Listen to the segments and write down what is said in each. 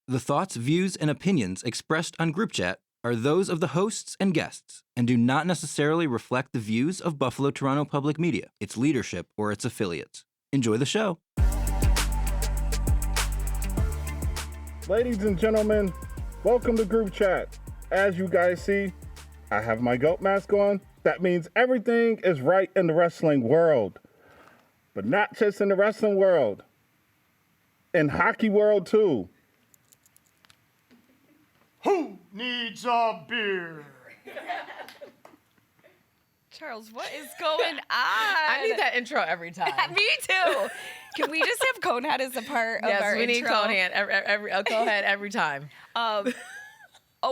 The thoughts, views, and opinions expressed on Group Chat are those of the hosts and guests and do not necessarily reflect the views of Buffalo Toronto Public Media, its leadership, or its affiliates. Enjoy the show. Ladies and gentlemen, welcome to Group Chat. As you guys see, I have my goat mask on. That means everything is right in the wrestling world. But not just in the wrestling world. In hockey world too. Who needs a beer? Charles, what is going on? I need that intro every time. Me too. Can we just have Conehead as a part of our intro? Yes, we need Conehead every time. Oh,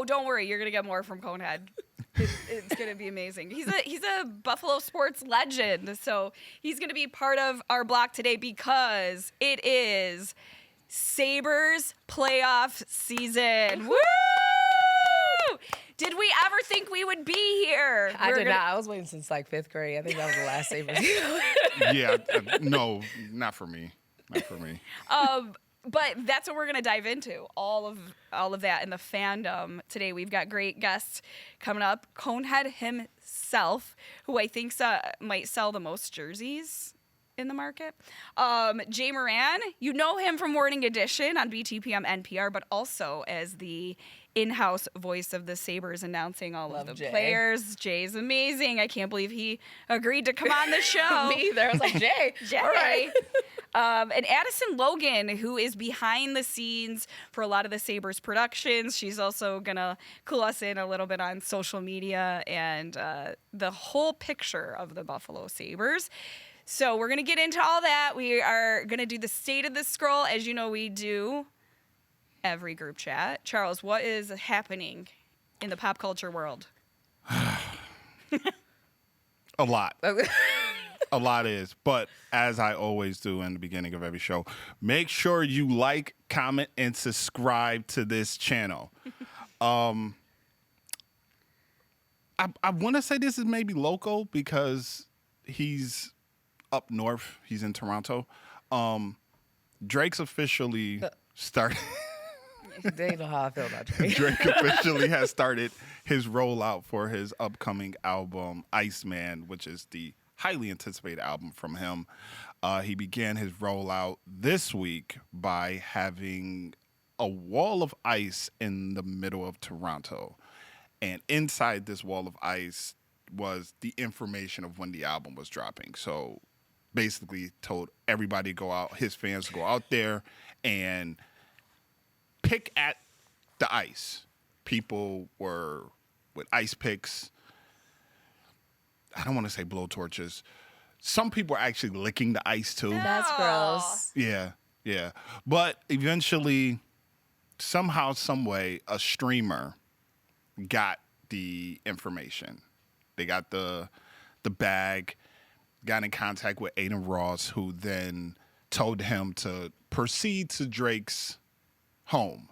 don't worry. You're going to get more from Conehead. It's going to be amazing. He's a Buffalo sports legend. So he's going to be part of our block today because it is Sabres playoff season. Woo! Did we ever think we would be here? I did not. I was waiting since like 5th grade. I think that was the last Sabres. Yeah, no, not for me. Not for me. But that's what we're going to dive into, all of that in the fandom today. We've got great guests coming up. Conehead himself, who I think might sell the most jerseys in the market. Jay Moran, you know him from Morning Edition on BTPM NPR, but also as the in-house voice of the Sabres announcing all of the players. Jay's amazing. I can't believe he agreed to come on the show. Me either. I was like, Jay. All right. And Addison Logan, who is behind the scenes for a lot of the Sabres productions. She's also going to clue us in a little bit on social media and the whole picture of the Buffalo Sabres. So we're going to get into all that. We are going to do the state of the scroll, as you know we do every Group Chat. Charles, what is happening in the pop culture world? A lot. A lot is. But as I always do in the beginning of every show, make sure you like, comment, and subscribe to this channel. I want to say this is maybe local because he's up north. He's in Toronto. Drake's officially started. They know how I feel about Drake. Drake officially has started his rollout for his upcoming album, Iceman, which is the highly anticipated album from him. He began his rollout this week by having a wall of ice in the middle of Toronto. And inside this wall of ice was the information of when the album was dropping. So basically told everybody to go out, his fans to go out there and pick at the ice. People were with ice picks. I don't want to say blow torches. Some people were actually licking the ice too. That's gross. Yeah. But eventually, somehow, some way, a streamer got the information. They got the bag, got in contact with Aiden Ross, who then told him to proceed to Drake's home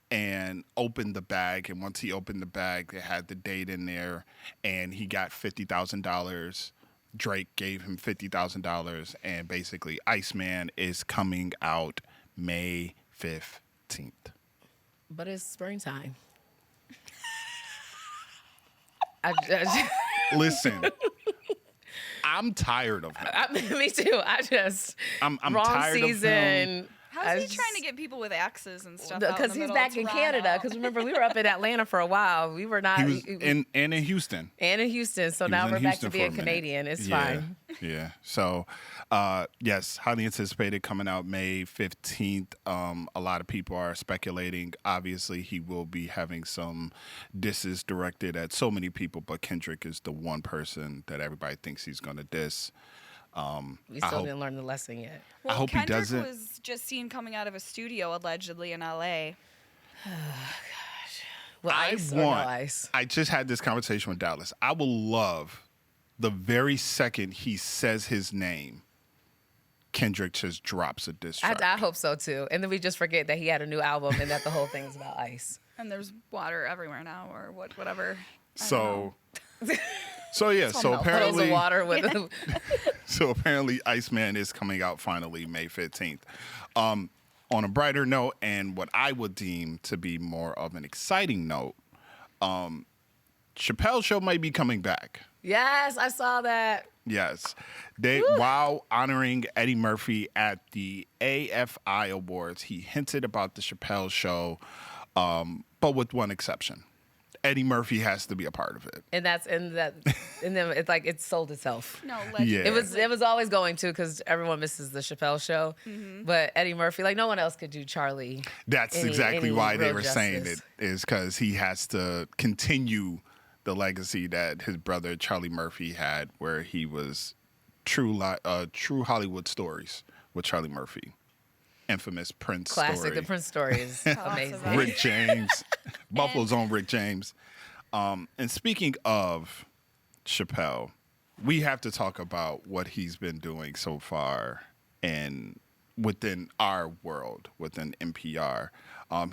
and opened the bag. And once he opened the bag, it had the date in there, and he got $50,000. Drake gave him $50,000, and basically Iceman is coming out May 15th. But it's springtime. Listen, I'm tired of him. Me too. I'm wrong tired season. of him. How's he trying to get people with axes and stuff? Because he's back in Canada. Because remember, we were up in Atlanta for a while. We were not. He was and in Houston. And in Houston. So now we're back to being Canadian. It's fine. Yeah. So, yes, highly anticipated, coming out May 15th. A lot of people are speculating. Obviously, he will be having some disses directed at so many people, but Kendrick is the one person that everybody thinks he's going to diss. We still didn't learn the lesson yet. Well, I hope Kendrick he doesn't. was just seen coming out of a studio allegedly in L.A. Well, ice or no ice? I just had this conversation with Dallas. I will love the very second he says his name, Kendrick just drops a diss track. I hope so too. And then we just forget that he had a new album and that the whole thing is about ice. And there's water everywhere now, or whatever. So yeah. So apparently, water with so apparently, Iceman is coming out finally May 15th. On a brighter note, and what I would deem to be more of an exciting note, Chappelle's show might be coming back. Yes, I saw that. Yes. While honoring Eddie Murphy at the AFI Awards, he hinted about the Chappelle show, but with one exception. Eddie Murphy has to be a part of it. And then it's like it sold itself. No, legend. Yeah. It was always going to because everyone misses the Chappelle show, but Eddie Murphy, like no one else could do Charlie. That's any exactly why they real were saying it, justice. is because he has to continue the legacy that his brother Charlie Murphy had, where he was true Hollywood stories with Charlie Murphy. Infamous Prince Classic. story. The Prince story is amazing. Rick James. Buffalo's own Rick James. And speaking of Chappelle, we have to talk about what he's been doing so far and within our world, within NPR.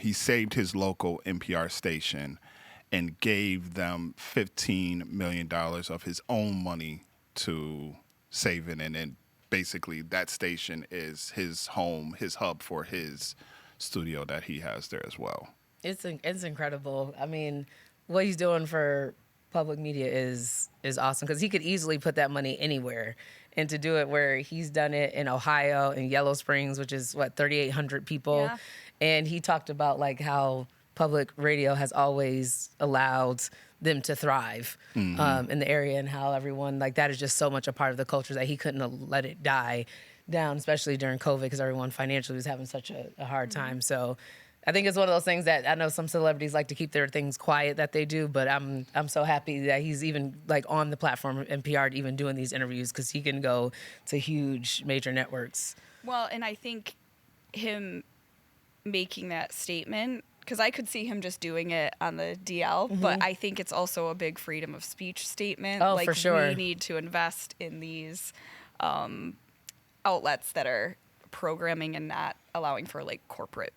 He saved his local NPR station and gave them $15 million of his own money to save it. And then basically that station is his home, his hub for his studio that he has there as well. It's incredible. I mean, what he's doing for public media is awesome because he could easily put that money anywhere, and to do it where he's done it in Ohio, in Yellow Springs, which is 3,800 people, Yeah. and he talked about like how public radio has always allowed them to thrive in the area, and how everyone like that is just so much a part of the culture that he couldn't have let it die down, especially during COVID because everyone financially was having such a hard time. So I think it's one of those things that I know some celebrities like to keep their things quiet that they do, but I'm so happy that he's even like on the platform of NPR even doing these interviews because he can go to huge major networks. Well, and I think him making that statement, because I could see him just doing it on the DL, but I think it's also a big freedom of speech statement. Oh, like, for sure. We need to invest in these outlets that are programming and not allowing for like corporate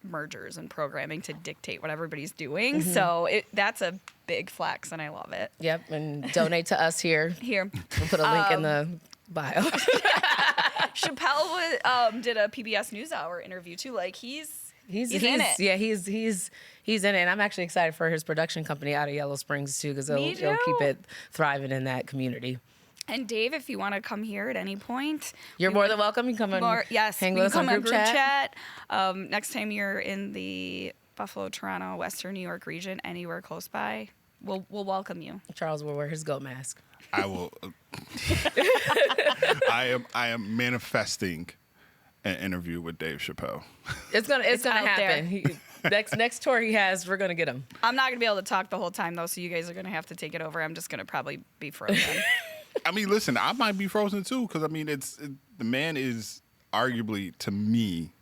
mergers and programming to dictate what everybody's doing. So that's a big flex, and I love it. Yep, and donate to us here. Here, We'll put a link in the bio. Chappelle did a PBS NewsHour interview too. Like he's in it. Yeah, he's in it. And I'm actually excited for his production company out of Yellow Springs too, because Me it'll keep too. it thriving in that community. And Dave, if you want to come here at any point, You're more than welcome. You can come and hang we with us can on come group chat. Next time you're in the Buffalo, Toronto, Western New York region, anywhere close by, we'll welcome you. Charles will wear his goat mask. I will. I am manifesting an interview with Dave Chappelle. It's gonna out there. happen. Next tour he has, we're gonna get him. I'm not gonna be able to talk the whole time though, so you guys are gonna have to take it over. I'm just gonna probably be frozen. I mean, listen, I might be frozen too because I mean, the man is arguably to me,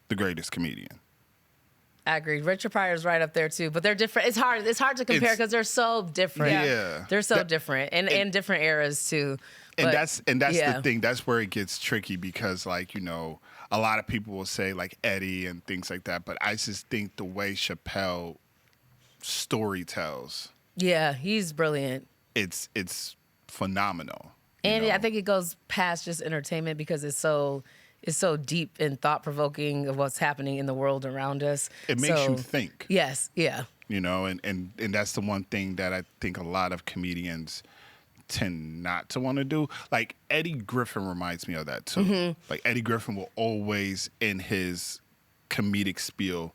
the greatest comedian. I agree. Richard Pryor's right up there too, but they're different. It's hard to compare because they're so different. Yeah. They're so different and in different eras too. And But, that's yeah. the thing. That's where it gets tricky because, like, you know, a lot of people will say like Eddie and things like that, but I just think the way Chappelle story tells, Yeah, he's brilliant. it's phenomenal. you And know? I think it goes past just entertainment because it's so deep and thought provoking of what's happening in the world around us. it makes So, you think. Yes, yeah. You know, and that's the one thing that I think a lot of comedians tend not to want to do. Like Eddie Griffin reminds me of that too. Like Eddie Griffin will always, in his comedic spiel,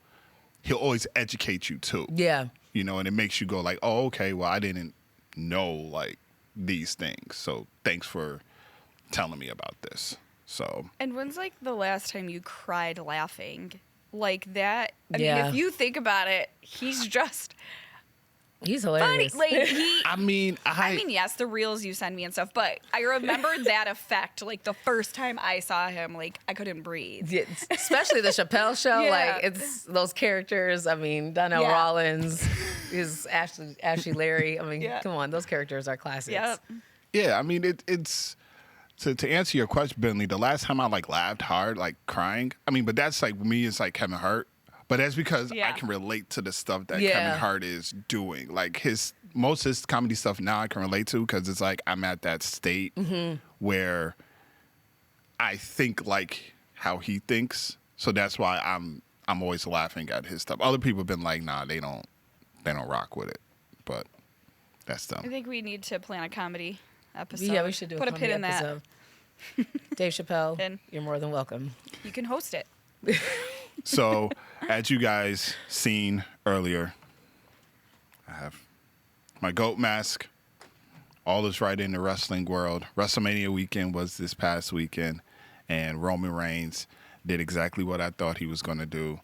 he'll always educate you too. Yeah. You know, and it makes you go like, oh, okay, well, I didn't know like these things. So thanks for telling me about this. So And when's like the last time you cried laughing? Like that. I Yeah. mean, if you think about it, he's just He's funny. hilarious. Like he I mean, I mean, yes, the reels you send me and stuff, but I remember that effect. Like the first time I saw him, like I couldn't breathe. Yeah, especially the Chappelle show. Yeah. Like it's those characters. I mean, Donnell Yeah. Rollins is Ashley Larry. I mean, Yeah. come on, those characters are classics. Yep. yeah, I mean, it's to answer your question, Bentley, the last time I like laughed hard, like crying. I mean, but that's like me, it's like Kevin Hart. But that's because I Yeah. can relate to the stuff that Yeah. Kevin Hart is doing. Like most of his comedy stuff now I can relate to because it's like I'm at that state where I think like how he thinks. So that's why I'm always laughing at his stuff. Other people have been like, nah, they don't rock with it. But that's I them. think we need to plan a comedy episode. Yeah, we should do Put a a pin in that. episode. Dave Chappelle, And- you're more than welcome. You can host it. So as you guys seen earlier, I have my GOAT mask. All is right in the wrestling world. WrestleMania weekend was this past weekend, and Roman Reigns did exactly what I thought he was going to do.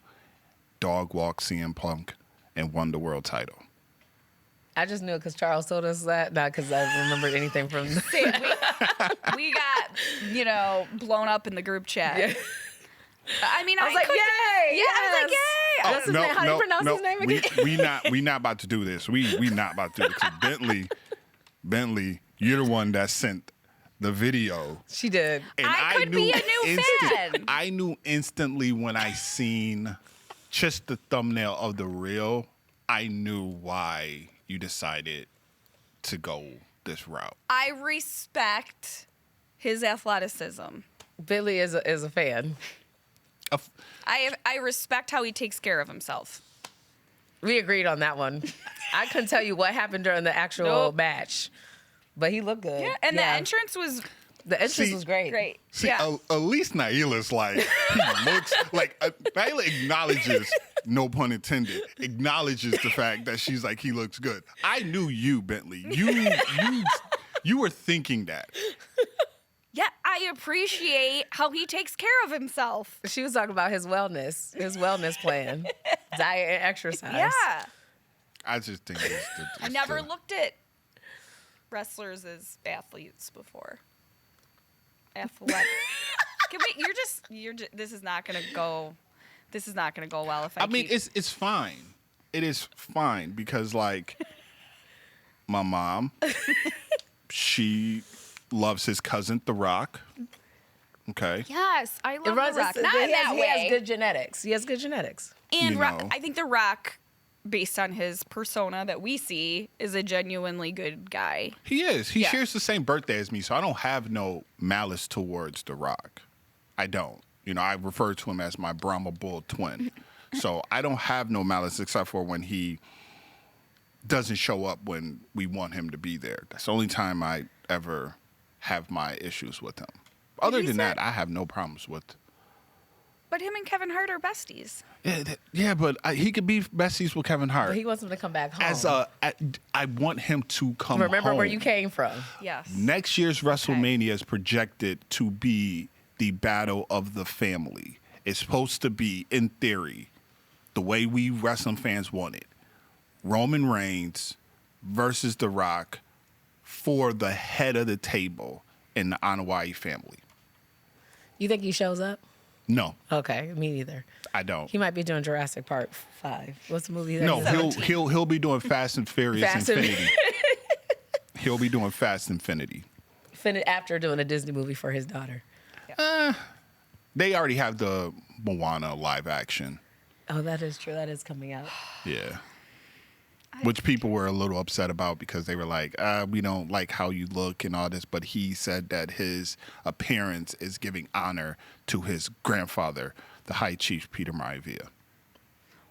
Dog walk CM Punk and won the world title. I just knew it because Charles told us that, not because I remembered anything from the See, we got, blown up in the group chat. Yeah. I mean, I was like, could- yay! Yeah, I was like, yay! What's his name? How do you pronounce his name again? We not about to do this. We not about to do this. 'Cause Bentley, you're the one that sent the video. She did. And I could be a new fan. I knew instantly when I seen just the thumbnail of the reel, I knew why you decided to go this route. I respect his athleticism. Billy is a fan. I respect how he takes care of himself. We agreed on that one. I couldn't tell you what happened during the actual Nope. match, but he looked good. Yeah, and the entrance was The entrance See- was great. great. See, yeah. at least Naila's like, he looks like, Naila acknowledges, no pun intended, acknowledges the fact that she's like, he looks good. I knew you, Bentley. You were thinking that. Yeah, I appreciate how he takes care of himself. She was talking about his wellness plan, diet and exercise. Yeah. I just think it's I never looked at wrestlers as athletes before. Athletic. Can we? You're just. This is not gonna go. This is not gonna go well if I. I mean, keep- it's fine. It is fine because, like, my mom, she loves his cousin, The Rock. Okay. Yes, I love It runs The Rock. he Not in has, that he way. has good genetics. He has good genetics. And You know. I think The Rock, based on his persona that we see, is a genuinely good guy. He is. He Yeah. shares the same birthday as me, so I don't have no malice towards The Rock. I don't. I refer to him as my Brahma Bull twin. So I don't have no malice except for when he doesn't show up when we want him to be there. That's the only time I ever have my issues with him. Other he than said- that, I have no problems with. But him and Kevin Hart are besties. Yeah, but he could be besties with Kevin Hart. But he wants him to come back home. I want him to come Remember where home. you came from. Yes. Next year's WrestleMania is projected to be the battle of the family. It's supposed to be, in theory, the way we wrestling fans want it. Roman Reigns versus The Rock for the head of the table in the Anoa'i family. You think he shows up? No, Okay, me neither. I don't. He might be doing Jurassic Park 5. What's the movie? That No, he's in? he'll be doing Fast and Furious Fast and- Infinity. He'll be doing Fast Infinity. After doing a Disney movie for his daughter. They already have the Moana live action. Oh, that is true. That is coming out. Yeah. Which people were a little upset about because they were like, we don't like how you look and all this. But he said that his appearance is giving honor to his grandfather, the High Chief Peter Maivia.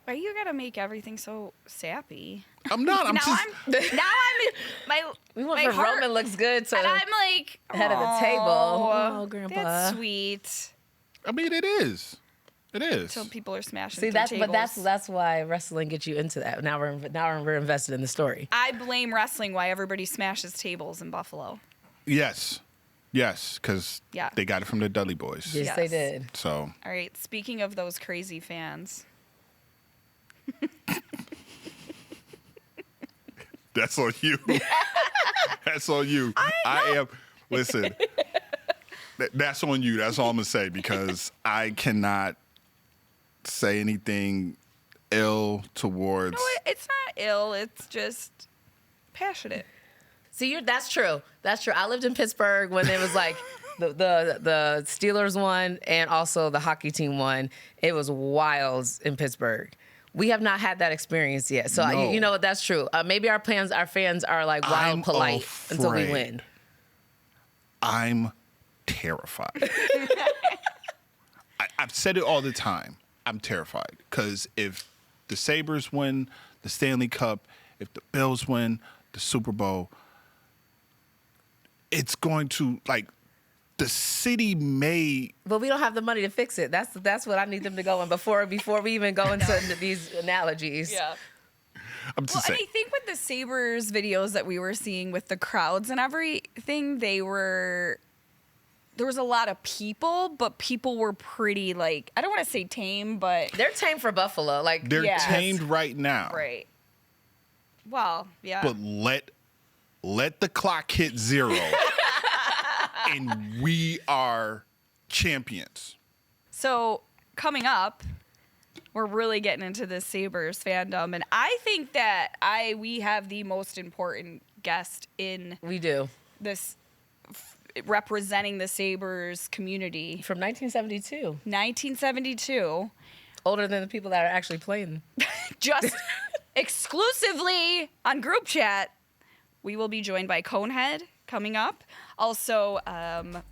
Why you gotta make everything so sappy? I'm not. I'm now just. We want my for heart, Roman looks good to and I'm like head of the table. Oh, Grandpa. That's sweet. I mean, it is. It is. Until people are smashing. See, through tables. that's why wrestling gets you into that. Now we're invested in the story. I blame wrestling why everybody smashes tables in Buffalo. Yes. Yes, because Yeah. they got it from the Dudley Boys. Yes, they Yes. did. So All right. Speaking of those crazy fans, that's on you. That's on you. I am. Listen, that's on you. That's all I'm going to say because I cannot say anything ill towards. no, it's not ill. It's just passionate. See, that's true. That's true. I lived in Pittsburgh when it was like the Steelers won and also the hockey team won. It was wild in Pittsburgh. We have not had that experience yet. So No. you know what? That's true. Maybe our fans are like wild I'm polite until we afraid. win. I'm terrified. I've said it all the time. I'm terrified because if the Sabres win the Stanley Cup, if the Bills win the Super Bowl, it's going to, like, the city may. But we don't have the money to fix it. That's what I need them to go in before we even go into these analogies. Yeah. I'm just saying. And I think with the Sabres videos that we were seeing with the crowds and everything, there was a lot of people, but people were pretty, like, I don't want to say tame, but They're tame for Buffalo. Like They're Yes. tamed right now. right. Well, yeah. But let the clock hit 0 and we are champions. So coming up, we're really getting into the Sabres fandom, and I think that we have the most important guest in we do. this representing the Sabres community. From 1972. 1972, Older than the people that are actually playing. just exclusively on group chat. We will be joined by Conehead coming up. Also,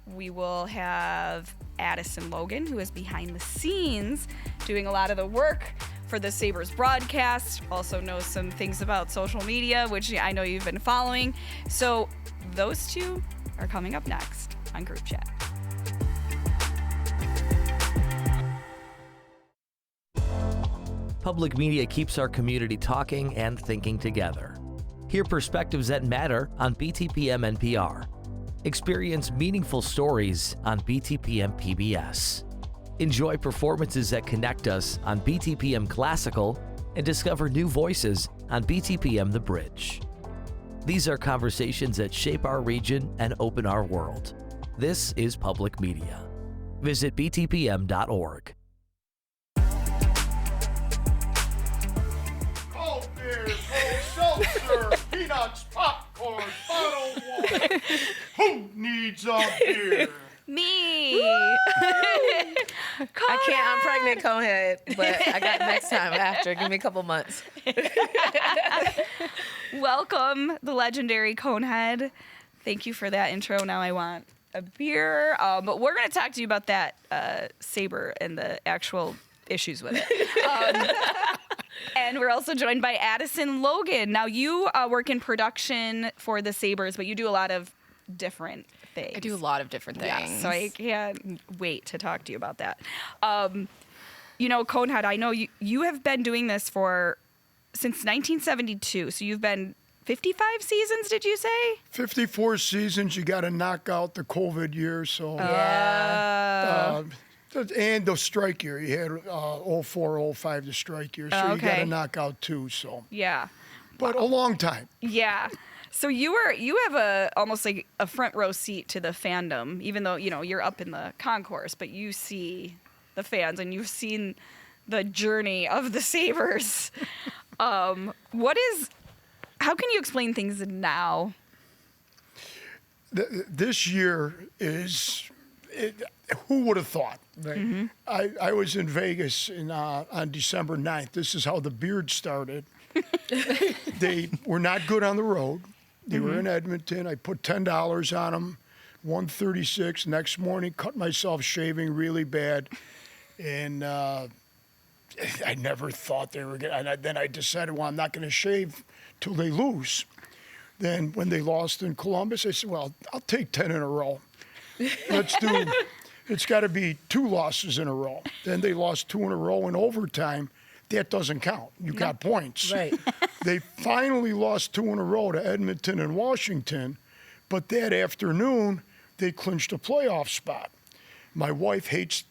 we will have Addison Logan, who is behind the scenes doing a lot of the work for the Sabres broadcast. Also knows some things about social media, which I know you've been following. So those two are coming up next on group chat. Public media keeps our community talking and thinking together. Hear perspectives that matter on BTPM NPR. Experience meaningful stories on BTPM PBS. Enjoy performances that connect us on BTPM Classical and discover new voices on BTPM The Bridge. These are conversations that shape our region and open our world. This is public media. Visit btpm.org. Cold beer, cold seltzer, peanuts, popcorn, bottled water. Who needs a beer? Me. I can't. I'm pregnant, Conehead, but I got next time after. Give me a couple months. Welcome, the legendary Conehead. Thank you for that intro. Now I want a beer. But we're going to talk to you about that Sabre and the actual issues with it. And we're also joined by Addison Logan. Now, you work in production for the Sabres, but you do a lot of different things. I do a lot of different things. Yeah, so I can't wait to talk to you about that. Conehead, I know you have been doing this since 1972. So you've been 55 seasons, did you say? 54 seasons. You got to knock out the COVID year. So Yeah. and the strike year. You had 04, 05, the strike year. So you got Okay. to knock out 2. So, Yeah. but a long time. Yeah. So you have almost like a front row seat to the fandom, even though, you're up in the concourse, but you see the fans and you've seen the journey of the Sabres. How can you explain things now? This year who would have thought? Right. Mm-hmm. I was in Vegas on December 9th. This is how the beard started. They were not good on the road. They were in Edmonton. I put $10 on them, 136. Next morning, cut myself shaving really bad. And I never thought they were going to. Then I decided, well, I'm not going to shave till they lose. Then when they lost in Columbus, I said, well, I'll take 10 in a row. It's got to be 2 losses in a row. Then they lost 2 in a row in overtime. That doesn't count. You got points. Right. They finally lost 2 in a row to Edmonton and Washington, but that afternoon they clinched a playoff spot. My wife hates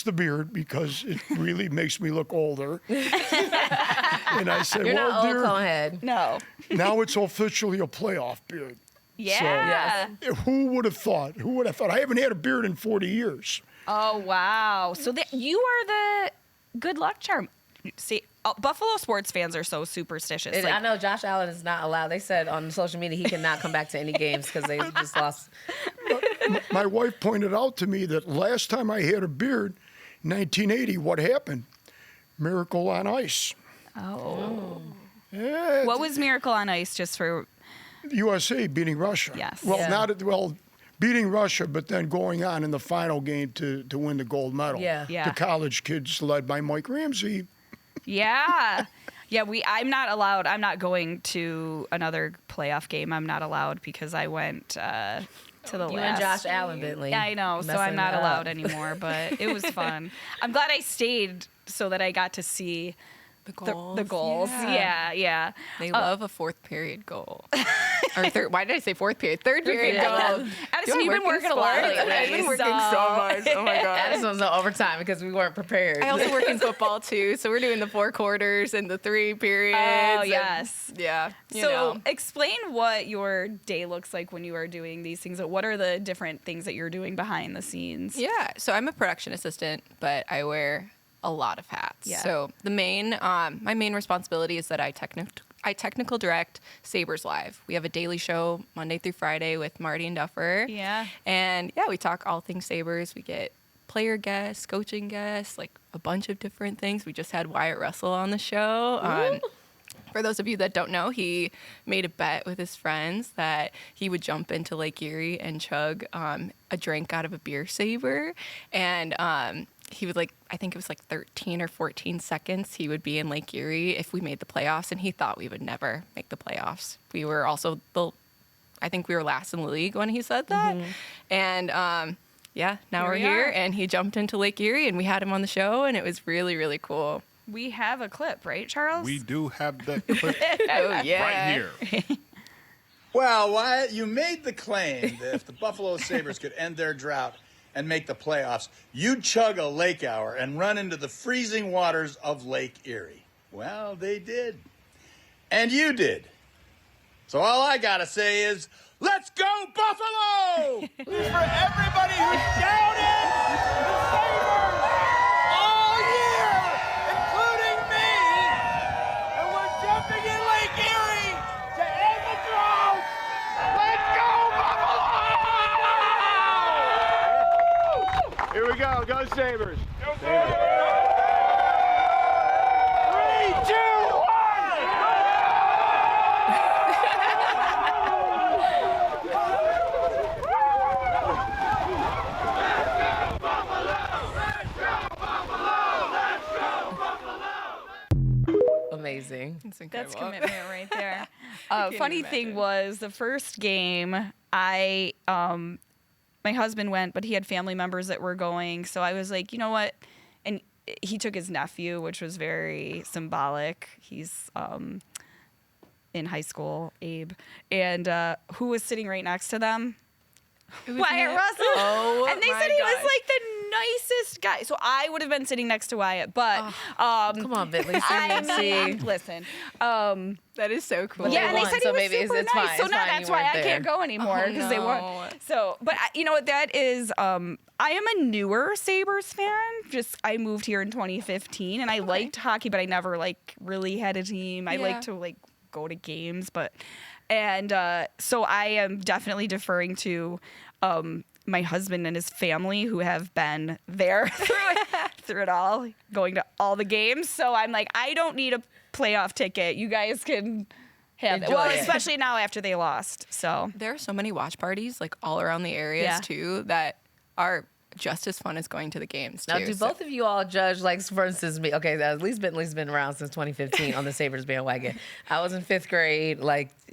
the beard because it really makes me look older. And I said, You're well, not old, dear, Conehead. No. now it's officially a playoff beard. Yeah. Who would have thought? I haven't had a beard in 40 years. Oh, wow. So you are the good luck charm. See, Buffalo sports fans are so superstitious. I know Josh Allen is not allowed. They said on social media he cannot come back to any games because they just lost. My wife pointed out to me that last time I had a beard, 1980, what happened? Miracle on Ice. Oh. Yeah, What was Miracle on Ice just for... USA beating Russia. Yes. Well, Yeah. beating Russia, but then going on in the final game to win the gold medal. Yeah. Yeah. The college kids led by Mike Ramsey. Yeah. Yeah, I'm not allowed. I'm not going to another playoff game. I'm not allowed because I went to the You last. and Josh Allen, Bentley. Yeah, I know. So messing I'm not it up. allowed anymore, but it was fun. I'm glad I stayed so that I got to see The goals. the goals. Yeah. They love a fourth period goal. Or third. Why did I say fourth period? Third period goal. Addison, Do I you've been work in working a lot sports? lately. I've been working so much. Oh my god. Addison's on overtime because we weren't prepared. I also work in football too, so we're doing the 4 quarters and the 3 periods. Oh, and- yes. yeah. You So know. explain what your day looks like when you are doing these things. What are the different things that you're doing behind the scenes? Yeah. So I'm a production assistant, but I wear a lot of hats. Yeah. So the main, my main responsibility is that I technical direct Sabres Live. We have a daily show Monday through Friday with Marty and Duffer. Yeah. And yeah, we talk all things Sabres. We get player guests, coaching guests, like a bunch of different things. We just had Wyatt Russell on the show. For those of you that don't know, he made a bet with his friends that he would jump into Lake Erie and chug a drink out of a beer saver. And he would I think it was 13 or 14 seconds he would be in Lake Erie if we made the playoffs. And he thought we would never make the playoffs. We were also I think we were last in the league when he said that. And yeah, now Here we're we here. are. And he jumped into Lake Erie and we had him on the show. And it was really, really cool. We have a clip, right, Charles? We do have the clip Oh, yeah. right here. Well, Wyatt, you made the claim that if the Buffalo Sabres could end their drought and make the playoffs, you'd chug a lake hour and run into the freezing waters of Lake Erie. Well, they did. And you did. So all I gotta say is, let's go, Buffalo! For everybody who doubted the Sabres all year, including me, and we're jumping in Lake Erie to end the drought. Let's go, Buffalo! Here we go. Go Sabres. Go Sabres. 3, 2, 1. Amazing. It's That's incredible. commitment right there. can't Funny even thing imagine. was the first game, my husband went, but he had family members that were going. So I was like, you know what? And he took his nephew, which was very symbolic. He's in high school, Abe. And who was sitting right next to them? Wyatt Russell. Oh, and they my said he was gosh. like the nicest guy. So I would have been sitting next to Wyatt, but Come on, Bentley. listen. That is so cool. But Yeah, they and they won, said so he was maybe super it's nice. fine. So It's now fine that's you why weren't I can't there. go anymore because they won. no. So, but you know what? That is, I am a newer Sabres fan. I moved here in 2015, and I liked hockey, but I never really had a team. I Yeah. like to go to games, and so I am definitely deferring to my husband and his family who have been there through it all, going to all the games. So I'm like, I don't need a playoff ticket. You guys can have it. Enjoy Well, it. especially now after they lost. So There are so many watch parties all around the areas Yeah. too that are just as fun as going to the games too. Now, do So- both of you all judge, for instance, me? Okay, at least Bentley's been around since 2015 on the Sabres bandwagon. I was in 5th grade,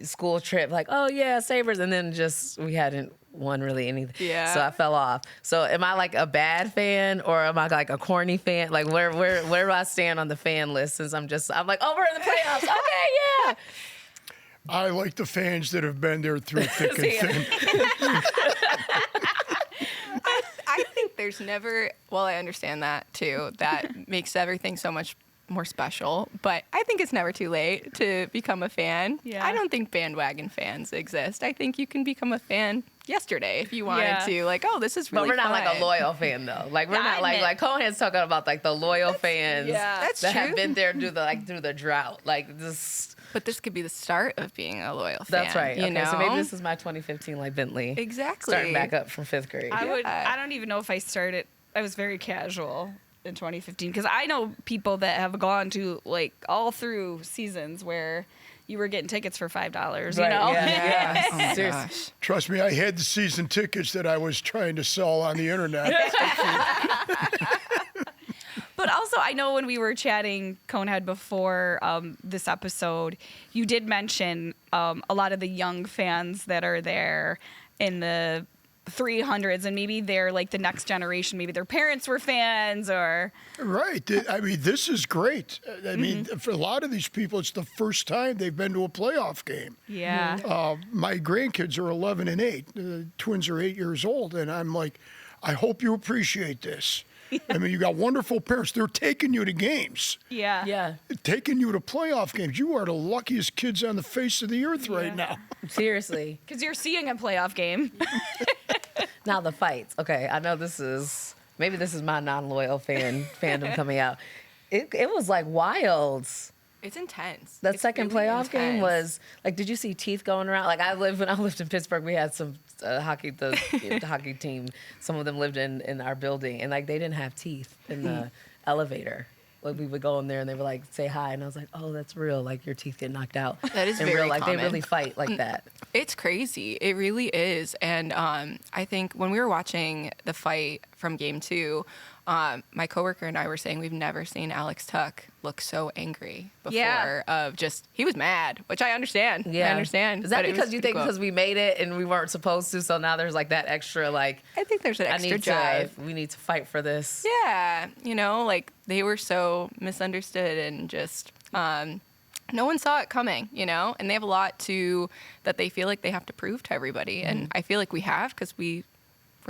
school trip, oh yeah, Sabres, and then we hadn't won really anything. Yeah. So I fell off. So am I a bad fan or am I a corny fan? Where do I stand on the fan list? Since I'm like, oh, we're in the playoffs. Okay, yeah. I like the fans that have been there through thick and thin. I think there's never, well, I understand that too. That makes everything so much more special. But I think it's never too late to become a fan. Yeah. I don't think bandwagon fans exist. I think you can become a fan yesterday if you wanted Yeah. to. This is But really we're not fun. a loyal fan though. We're not I admit- Cohen's talking about the loyal fans yeah. That's that true. have been there through the drought. This. But this could be the start of being a loyal fan. That's right. You Okay, know? so maybe this is my 2015 Bentley. Exactly. Starting back up from 5th grade. I don't even know if I started. I was very casual in 2015 because I know people that have gone to all through seasons where you were getting tickets for $5, you Right, know? Yeah. Oh my Seriously. gosh. Trust me, I had the season tickets that I was trying to sell on the internet. But also, I know when we were chatting, Conehead, before this episode, you did mention a lot of the young fans that are there in the 300s, and maybe they're like the next generation. Maybe their parents were fans, or Right. I mean, this is great. I mean, for a lot of these people, it's the first time they've been to a playoff game. yeah. My grandkids are 11 and 8. The twins are 8 years old, and I'm like, I hope you appreciate this. I mean, you got wonderful parents. They're taking you to games, Yeah. Yeah. taking you to playoff games. You are the luckiest kids on the face of the earth right now. Seriously. Because you're seeing a playoff game. Now the fights. Okay, I know this is my non-loyal fandom coming out. It was like wild. It's intense. That It's second really playoff game intense. was like, did you see teeth going around? Like when I lived in Pittsburgh, we had some hockey, the hockey team. Some of them lived in our building, and like they didn't have teeth in the elevator. Like we would go in there and they would like say hi, and I was like, oh, that's real. Like your teeth get knocked out. That is in very real. Like common. they really fight like that. It's crazy. It really is. And I think when we were watching the fight from game 2, my coworker and I were saying we've never seen Alex Tuck look so angry before. Yeah. Of just, he was mad, which I understand. Yeah, I understand. Is that but it was because you pretty think cool. because we made it and we weren't supposed to, so now there's like that extra like I think there's an extra drive. we need to fight for this. Yeah, like they were so misunderstood and just no one saw it coming, and they have a lot that they feel like they have to prove to everybody. And I feel like we have, because we're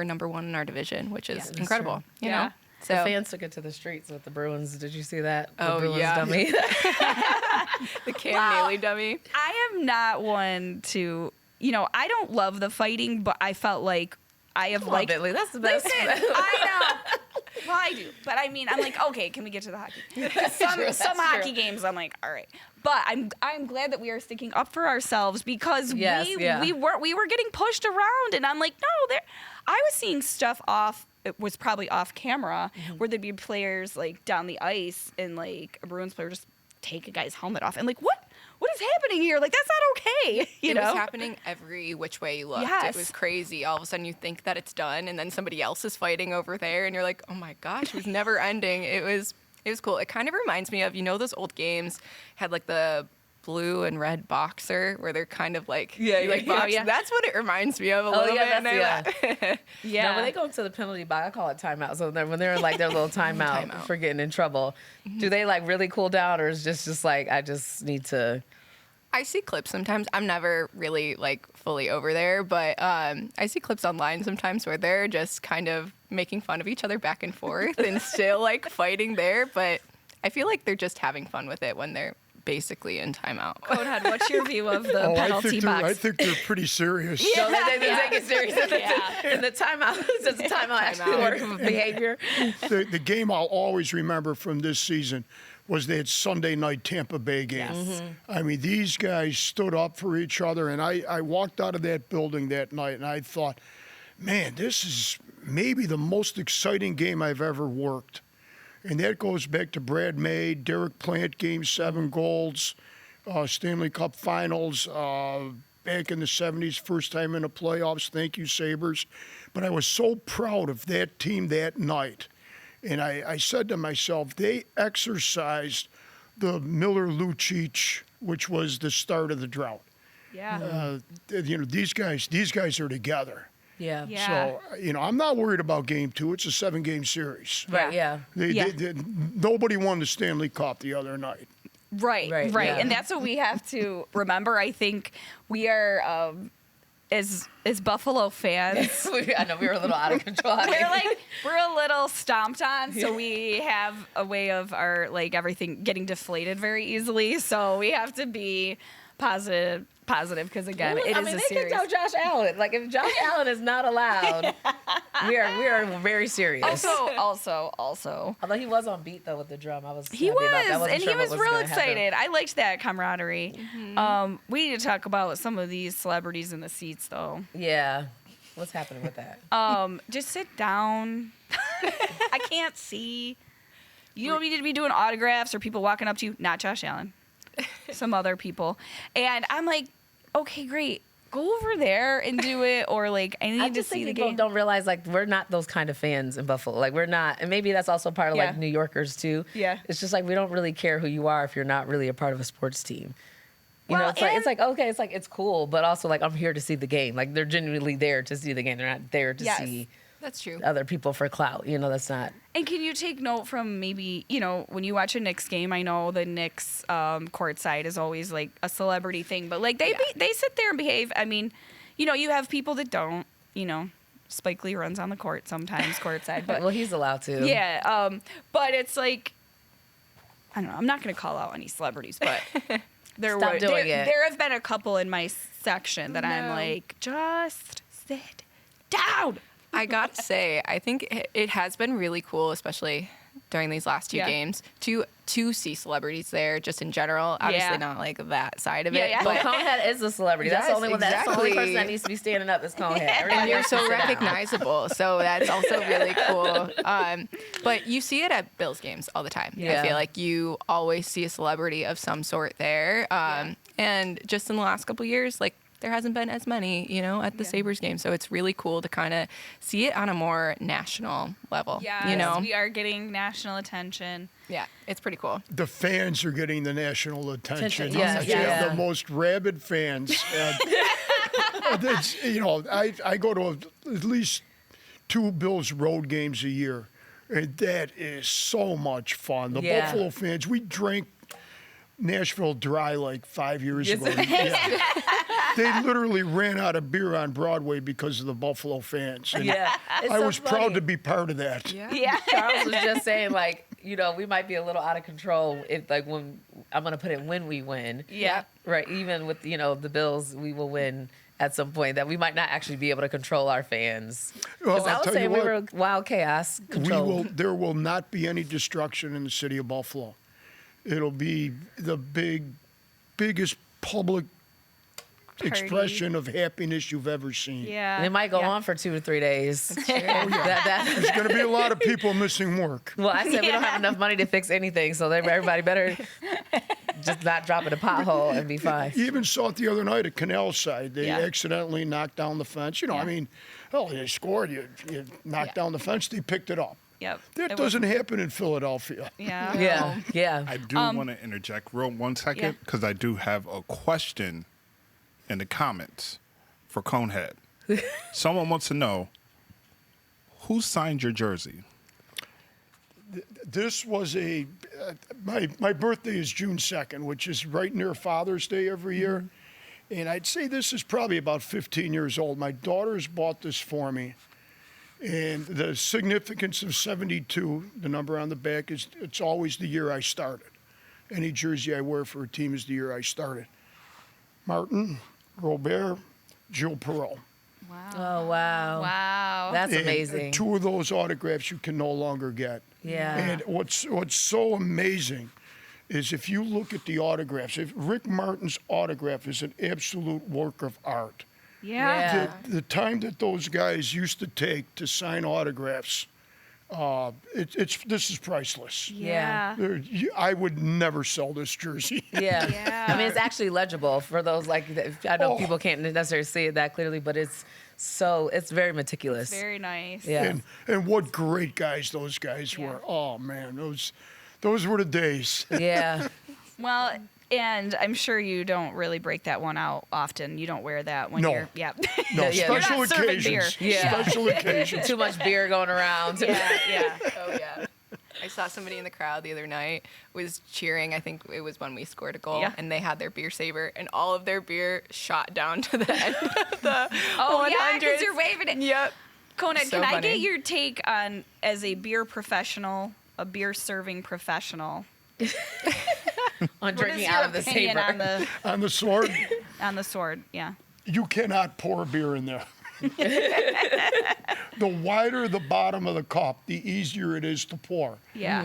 number 1 in our division, which is that's incredible, true. you Yeah. know? So The fans took it to the streets with the Bruins. Did you see that? The Oh, Bruins yeah. dummy. the Cam Neely dummy. I am not one to, I don't love the fighting, but I felt like I have Come on, liked. Bentley, that's the best. Listen, I know. Well, I do, but I mean, I'm like, okay, can we get to the hockey? 'Cause some hockey games, I'm like, all right. But I'm glad that we are sticking up for ourselves, because Yes, yeah. we were getting pushed around, and I'm like, no, I was seeing stuff off. It was probably off camera, where there'd be players like down the ice, and like a Bruins player just take a guy's helmet off, and like, what is happening here? Like, that's not okay. You It know? was happening every which way you looked. Yes. It was crazy. All of a sudden you think that it's done, and then somebody else is fighting over there, and you're like, oh my gosh, it was never ending. It was cool. It kind of reminds me of, those old games had like the blue and red boxer, where they're kind of like, Yeah, you like yeah, box. yeah. That's what it reminds me of a little yeah, bit. Yeah. No, when they go into the penalty box, I call it timeout. So when they're in like their little timeout Timeout. for getting in trouble, do they like really cool down, or is just like I just need to? I see clips sometimes. I'm never really like fully over there, but I see clips online sometimes where they're just kind of making fun of each other back and forth and still like fighting there. But I feel like they're just having fun with it when they're basically in timeout. Conehead, what's your view of the I penalty I box? think they're pretty serious. So they take it serious. Yeah. And the timeout is just a timeout actually Timeout. work of behavior. The game I'll always remember from this season was that Sunday night Tampa Bay game. Yes. I mean, these guys stood up for each other, and I walked out of that building that night, and I thought, man, this is maybe the most exciting game I've ever worked. And that goes back to Brad May, Derek Plant, Game 7 goals, Stanley Cup Finals, back in the 70s, first time in the playoffs. Thank you, Sabres. But I was so proud of that team that night. And I said to myself, they exercised the Miller-Lucic, which was the start of the drought. Yeah. These guys are together. Yeah. Yeah. So, I'm not worried about Game 2. It's a 7-game series. Right. Yeah. Nobody won the Stanley Cup the other night. Right. Right, yeah. And that's what we have to remember. I think we are, as Buffalo fans, I know we were a little out of control. we're a little stomped on, so we have a way of our everything getting deflated very easily. So we have to be positive, because again, it is I a mean, they series. kicked out Josh Allen. Like if Josh Allen is not allowed, we are very serious. Also, Although he was on beat though with the drum, I was he happy about that. I was, wasn't and sure he what was real gonna happen. excited. I liked that camaraderie. We need to talk about some of these celebrities in the seats, though. Yeah, what's happening with that? Just sit down. I can't see. You don't need to be doing autographs or people walking up to you. Not Josh Allen. some other people. And I'm like, okay, great. Go over there and do it, or like I need I to just see think the people game. don't realize like we're not those kind of fans in Buffalo. Like we're not, and maybe that's also part of Yeah. like New Yorkers too. Yeah. It's just like we don't really care who you are if you're not really a part of a sports team. You know, Well, it's like okay, it's like it's cool, but also like I'm here to see the game. Like they're genuinely there to see the game. They're not there to Yes. see That's true. other people for clout. You know, that's not. And can you take note from maybe, when you watch a Knicks game, I know the Knicks courtside is always like a celebrity thing, but like they sit there and behave. I mean, you have people that don't, Spike Lee runs on the court sometimes courtside, but Well, he's allowed to. yeah. But it's like, I don't know. I'm not going to call out any celebrities, but Stop doing it. there have been a couple in my section that I'm like, just sit down. I gotta say, I think it has been really cool, especially during these last two Yeah. games, to see celebrities there, just in general. Obviously, Yeah. not like that side of Yeah, it. yeah. Well, But Conehead is a celebrity. That's the Yes, only one. That's the only person that exactly. needs to be standing up is Conehead. and Everybody you're else so can sit down. recognizable, so that's also really cool. But you see it at Bills games all the time. Yeah. I feel like you always see a celebrity of some sort there. And just in the last couple years, like there hasn't been as many, at the Sabres game. So it's really cool to kind of see it on a more national level. Yeah, we are getting national attention. Yeah, it's pretty cool. The fans are getting the national attention. Yes, You have yeah. the most rabid fans. And it's, I go to at least 2 Bills road games a year, and that is so much fun. The Yeah. Buffalo fans, we drank Nashville dry like 5 years Yes. ago. Yeah. They literally ran out of beer on Broadway because of the Buffalo fans. And Yeah, it's I so was proud funny. to be part of that. Yeah. Charles was just saying, like, we might be a little out of control if, like, when I'm going to put it when we win. Yeah. Right. Even with, the Bills, we will win at some point that we might not actually be able to control our fans. Well, Because I I'll was tell saying you we what, were wild chaos control. there will not be any destruction in the city of Buffalo. It'll be the biggest public expression of happiness you've ever seen. Yeah. And it might go on for 2 to 3 days. There's going to be a lot of people missing work. Well, I said we don't have enough money to fix anything, so everybody better just not drop in a pothole and be fine. You even saw it the other night at Canal Side. They Yeah. accidentally knocked down the fence. I mean, they scored. You knocked down the fence. They picked it up. Yep. That It doesn't happen in Philadelphia. Yeah. Yeah. I do want to interject real 1 second Yeah. because I do have a question in the comments for Conehead. Someone wants to know who signed your jersey. This was my birthday is June 2nd, which is right near Father's Day every year. And I'd say this is probably about 15 years old. My daughters bought this for me. And the significance of 72, the number on the back, is it's always the year I started. Any jersey I wear for a team is the year I started. Martin, Robert, Gilles Perreault. Oh, wow. Wow. That's And amazing. 2 of those autographs you can no longer get. Yeah. And what's so amazing is if you look at the autographs, if Rick Martin's autograph is an absolute work of art. Yeah. The time that those guys used to take to sign autographs, this is priceless. Yeah. I would never sell this jersey. Yeah. Yeah. I mean, it's actually legible for those, I know Oh. people can't necessarily see it that clearly, but it's very meticulous. Very nice. Yeah. And what great guys those guys were. Oh man, those were the days. Yeah. Well, and I'm sure you don't really break that one out often. You don't wear that when No. you're, yeah. No, Yeah. You're special not serving occasions. beer. Yeah. Special occasions. Too much beer going around. yeah. Oh, yeah. I saw somebody in the crowd the other night was cheering. I think it was when we scored a goal, Yeah. and they had their beer saver, and all of their beer shot down to the end of the Oh, yeah, 100s. because you're waving it. Yep. Conan, So can I funny. get your take on, as a beer professional, a beer serving professional, On what is drinking your out of the opinion saber. On the sword, on the sword? Yeah. you cannot pour beer in there. The wider the bottom of the cup, the easier it is to pour. Yeah.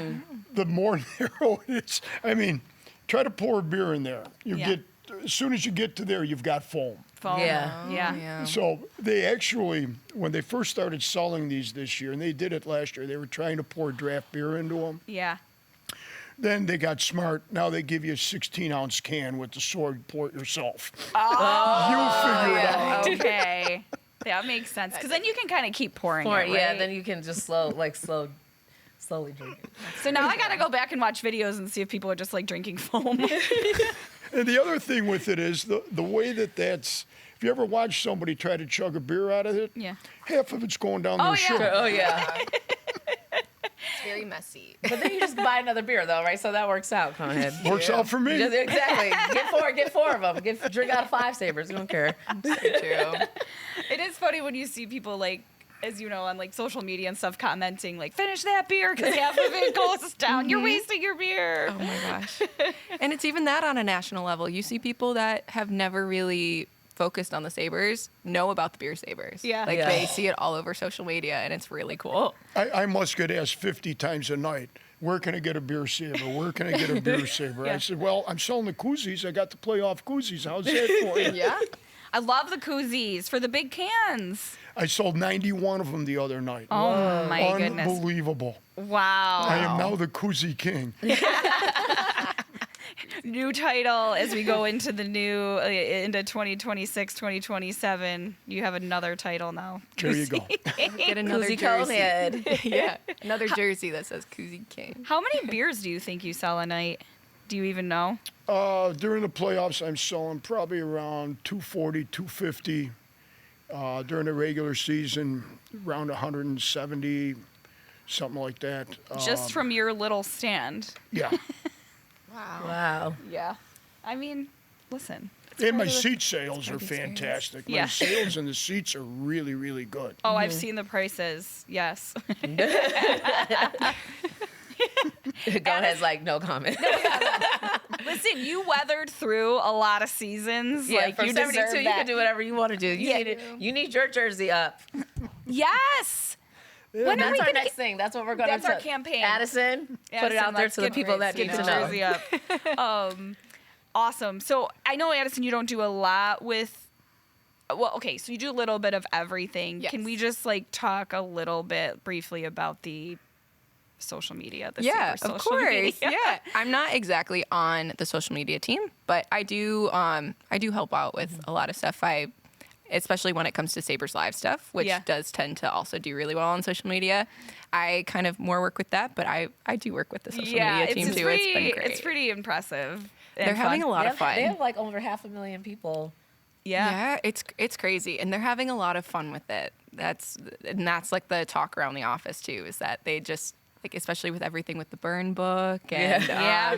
The more narrow it is. I mean, try to pour beer in there. Yeah. As soon as you get to there, you've got foam. Foam. Yeah. Yeah. Yeah. So they actually, when they first started selling these this year, and they did it last year, they were trying to pour draft beer into them. Yeah. Then they got smart. Now they give you a 16-ounce can with the sword. Pour it yourself. Oh, You figure it out. okay. That makes sense. Because then you can kind of keep pouring it, right? Yeah, then you can just slowly drink it. So now I got to go back and watch videos and see if people are just like drinking foam. And the other thing with it is the way that's. If you ever watch somebody try to chug a beer out of it, Yeah. half of it's going down their shirt. Oh yeah. It's very messy. But then you just buy another beer though, right? So that works out. Go ahead. Works out for me. Exactly. Get four of them. Drink out of 5 Sabres. Don't care. True. It is funny when you see people like, as you know, on like social media and stuff commenting like, finish that beer because half of it goes down. You're wasting your beer. Oh my gosh. And it's even that on a national level. You see people that have never really focused on the Sabres know about the beer Sabres. Yeah. Like Yeah. they see it all over social media and it's really cool. I must get asked 50 times a night, where can I get a beer saver? Where can I get a beer saver? Yeah. I said, well, I'm selling the koozies. I got the playoff koozies. How's that for you? Yeah. I love the koozies for the big cans. I sold 91 of them the other night. Oh my goodness. Unbelievable. Wow. I am now the koozie king. New title as we go into the new, into 2026, 2027. You have another title now. There you go. Get another Koozie jersey. Conehead. Yeah. Another jersey that says Koozie King. How many beers do you think you sell a night? Do you even know? During the playoffs, I'm selling probably around 240, 250. During the regular season, around 170, something like that. Just from your little stand. Yeah. Wow. Yeah. I mean, listen. And my seat sales are of the experience. fantastic. My Yeah. sales in the seats are really, really good. Oh, I've seen the prices. Yes. Conehead's like, no comment. Listen, you weathered through a lot of seasons. like from you 72, deserve you that. can do whatever you want to do. You need your jersey up. Yes. When are That's we our gonna next thing. That's what we're going to That's our campaign. Addison, put it out there let's to the get people that need the to know. jersey up. Awesome. So I know, Addison, you don't do a lot with. Well, okay, so you do a little bit of everything. Yes. Can we just like talk a little bit briefly about the social media? The Yeah, Sabres of social course. media? Yeah, I'm not exactly on the social media team, but I do help out with a lot of stuff. Especially when it comes to Sabres Live stuff, which Yeah. does tend to also do really well on social media. I kind of more work with that, but I do work with the social media team too. Pretty, It's been great. It's pretty impressive. and They're having fun. a lot of fun. They have like over 500,000 people. Yeah. Yeah, it's crazy, and they're having a lot of fun with it. That's like the talk around the office too, is that they just like, especially with everything with the burn book and Yeah.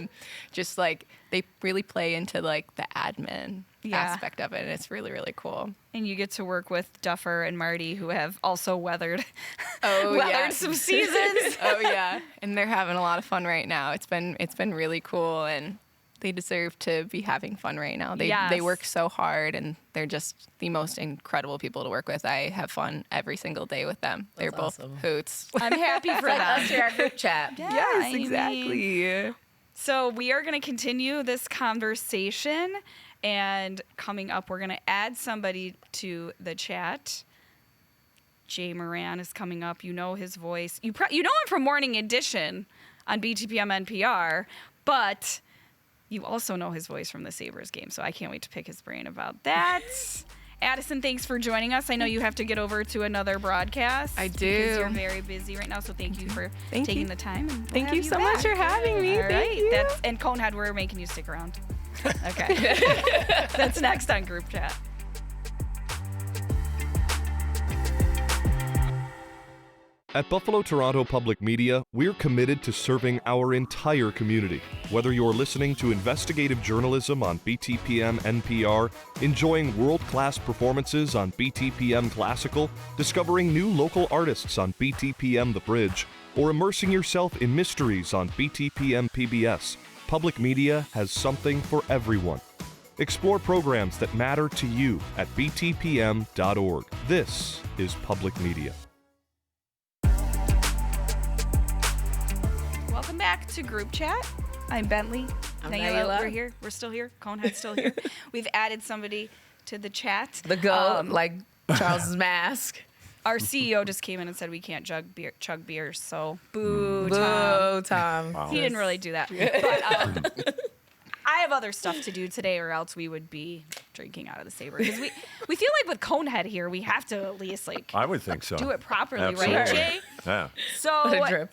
just like they really play into like the admin Yeah. aspect of it, and it's really really cool. And you get to work with Duffer and Marty, who have also weathered Yeah. some seasons. Oh yeah, and they're having a lot of fun right now. It's been really cool, and they deserve to be having fun right now. They Yes. work so hard, and they're just the most incredible people to work with. I have fun every single day with them. They're both awesome. hoots. I'm happy for Like us them. here, our group chat. I mean, so we are going to continue this conversation, and coming up, we're going to add somebody to the chat. Jay Moran is coming up. You know his voice. You know him from Morning Edition on BTPM NPR, but you also know his voice from the Sabres game, so I can't wait to pick his brain about that. Addison, thanks for joining us. I know you have to get over to another broadcast. I Because do. you're very busy right now, so thank you for Thank taking you. the time. And we'll Thank have you so much back. for having me. All Thank right. you. And Conehead, we're making you stick around. Okay. That's next on Group Chat. At Buffalo Toronto Public Media, we're committed to serving our entire community. Whether you're listening to investigative journalism on BTPM NPR, enjoying world-class performances on BTPM Classical, discovering new local artists on BTPM The Bridge, or immersing yourself in mysteries on BTPM PBS, Public Media has something for everyone. Explore programs that matter to you at btpm.org. This is Public Media. Welcome back to Group Chat. I'm Bentley. I'm Naila. Naila. We're here. We're still here. Conehead's still here. We've added somebody to the chat. The goat, like Charles's mask. Our CEO just came in and said we can't chug beers, so boo, Boo, Tom. Tom. Wow. He didn't really do that. But I have other stuff to do today, or else we would be drinking out of the Sabre. Because we feel like with Conehead here, we have to at least I would think so. do it properly, Absolutely. right, Jay? Yeah. So What a drip.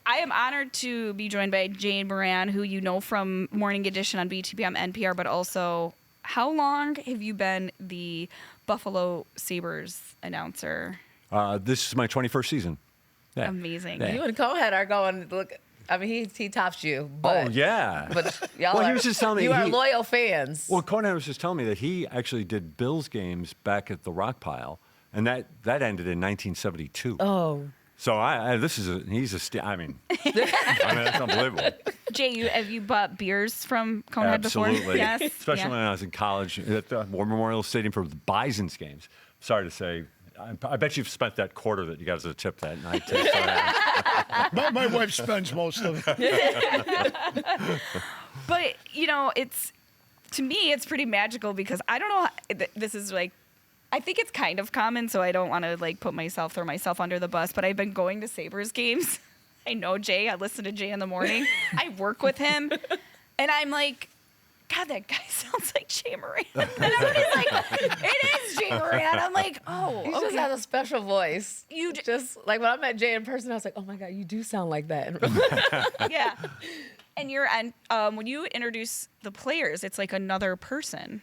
I am honored to be joined by Jane Moran, who you know from Morning Edition on BTPM NPR, but also, how long have you been the Buffalo Sabres announcer? This is my 21st season. Yeah. Amazing. Yeah. You and Conehead are going, look, I mean, he tops you. But, Oh, yeah. But y'all Well, he are, was just telling me you are he- loyal fans. Well, Conan was just telling me that he actually did Bills games back at the Rock Pile, and that ended in 1972. Oh. So I mean, that's unbelievable. Jay, have you bought beers from Conehead before? Absolutely. Yes. Especially Yeah. when I was in college at the War Memorial Stadium for the Bison's games. Sorry to say, I bet you've spent that quarter that you got as a tip that night. My wife spends most of it. But, to me, it's pretty magical because I don't know. This is like, I think it's kind of common, so I don't want to throw myself under the bus, but I've been going to Sabres games. I know Jay. I listen to Jay in the morning. I work with him. And I'm like, God, that guy sounds like Jay Moran. And everybody's like, it is Jay Moran. I'm like, oh, He just has a special voice. You just like when I met Jay in person, I was like, oh my God, you do sound like that. yeah. And when you introduce the players, it's like another person.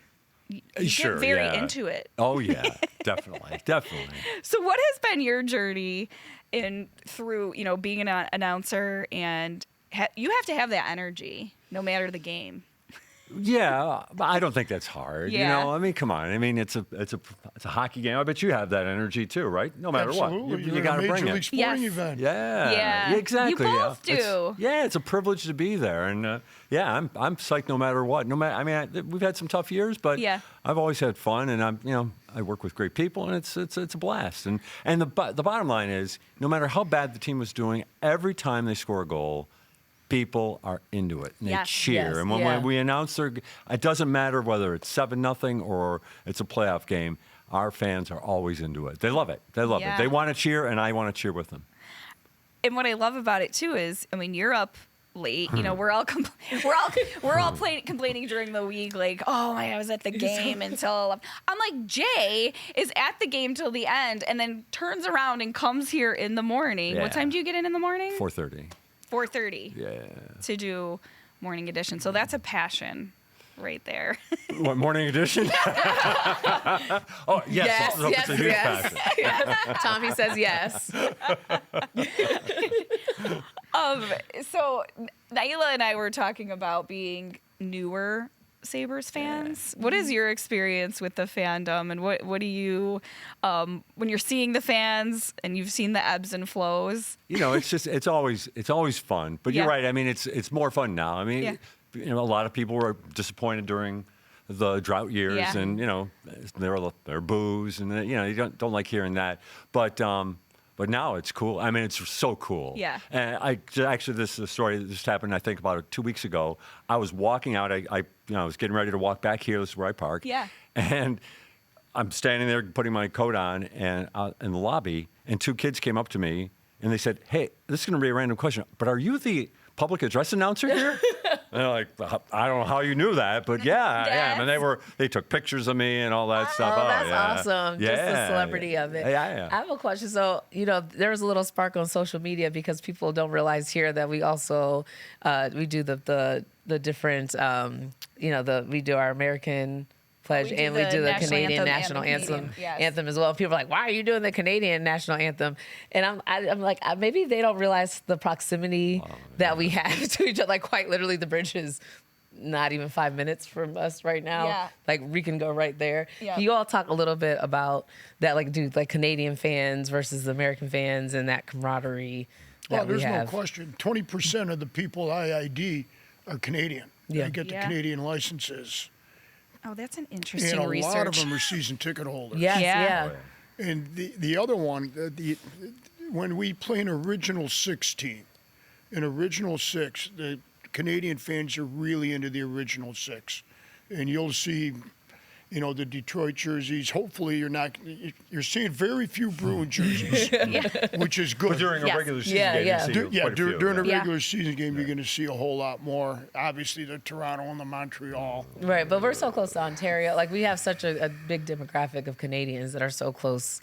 You Sure, get very yeah. into it. Oh yeah, definitely. So what has been your journey through being an announcer, and you have to have that energy no matter the game. Yeah, but I don't think that's hard. Yeah. You know, I mean, come on. I mean, it's a hockey game. I bet you have that energy too, right? No matter Absolutely. what, you You're got to in a bring Major it. League sporting Yes. event. Yeah. Yeah. Exactly. You both yeah. do. It's a privilege to be there, and yeah, I'm psyched no matter what. I mean, we've had some tough years, but Yeah. I've always had fun, and I work with great people, and it's a blast. And the bottom line is, no matter how bad the team was doing, every time they score a goal, people are into it and they Yes. cheer. Yes, And when yeah. we announce it doesn't matter whether it's 7-0 or it's a playoff game. Our fans are always into it. They love it. They love Yeah. it. They want to cheer, and I want to cheer with them. And what I love about it too is, you're up late. We're all complaining during the week, like, oh, I was at the game until 11. I'm like, Jay is at the game till the end, and then turns around and comes here in the morning. Yeah. What time do you get in the morning? 4:30. 4:30. Yeah. To do Morning Edition. So that's a passion right there. What, Morning Edition? Oh, yes. It's a huge passion. yes. Tommy says yes. So Naila and I were talking about being newer Sabres fans. What is your experience with the fandom, and what do you, when you're seeing the fans and you've seen the ebbs and flows? It's always fun. But Yeah. you're right. I mean, it's more fun now. I mean, Yeah. a lot of people were disappointed during the drought years, Yeah. and there are boos, and you don't like hearing that. But now it's cool. I mean, it's so cool. Yeah. And this is a story that just happened, I think, about 2 weeks ago. I was walking out. I was getting ready to walk back here. This is where I park. Yeah. And I'm standing there putting my coat on and in the lobby, and two kids came up to me and they said, "Hey, this is going to be a random question, but are you the public address announcer here?" And they're like, "I don't know how you knew that, but yeah, I am." And they took pictures of me and all that stuff. Oh, that's yeah. awesome. Yeah. Just the celebrity of it. Yeah. I have a question. So, there was a little spark on social media because people don't realize here that we also, we do the different, we do our American pledge We do and we the do the national Canadian anthem and national the anthem, Canadian, yes. anthem as well. People are like, why are you doing the Canadian national anthem? And I'm like, maybe they don't realize the proximity that we have to each other. Like quite literally the bridge is not even 5 minutes from us right now. Yeah. Like we can go right there. Yeah. Can you all talk a little bit about that, like Canadian fans versus the American fans and that camaraderie that we There's no have? question. 20% of the people I ID are Canadian. Yeah. They get the Yeah. Canadian licenses. Oh, that's an And interesting a research. lot of them are season ticket holders. Yes, Yeah. yeah. And the other one, when we play an original 6 team, the Canadian fans are really into the original 6. And you'll see the Detroit jerseys. Hopefully you're seeing very few Bruin jerseys, which is good. But during a regular season Yeah, game, yeah. you see quite a few, During a Yeah. regular season game, you're going to see a whole lot more. Obviously, the Toronto and the Montreal. Right, but we're so close to Ontario. Like, we have such a big demographic of Canadians that are so close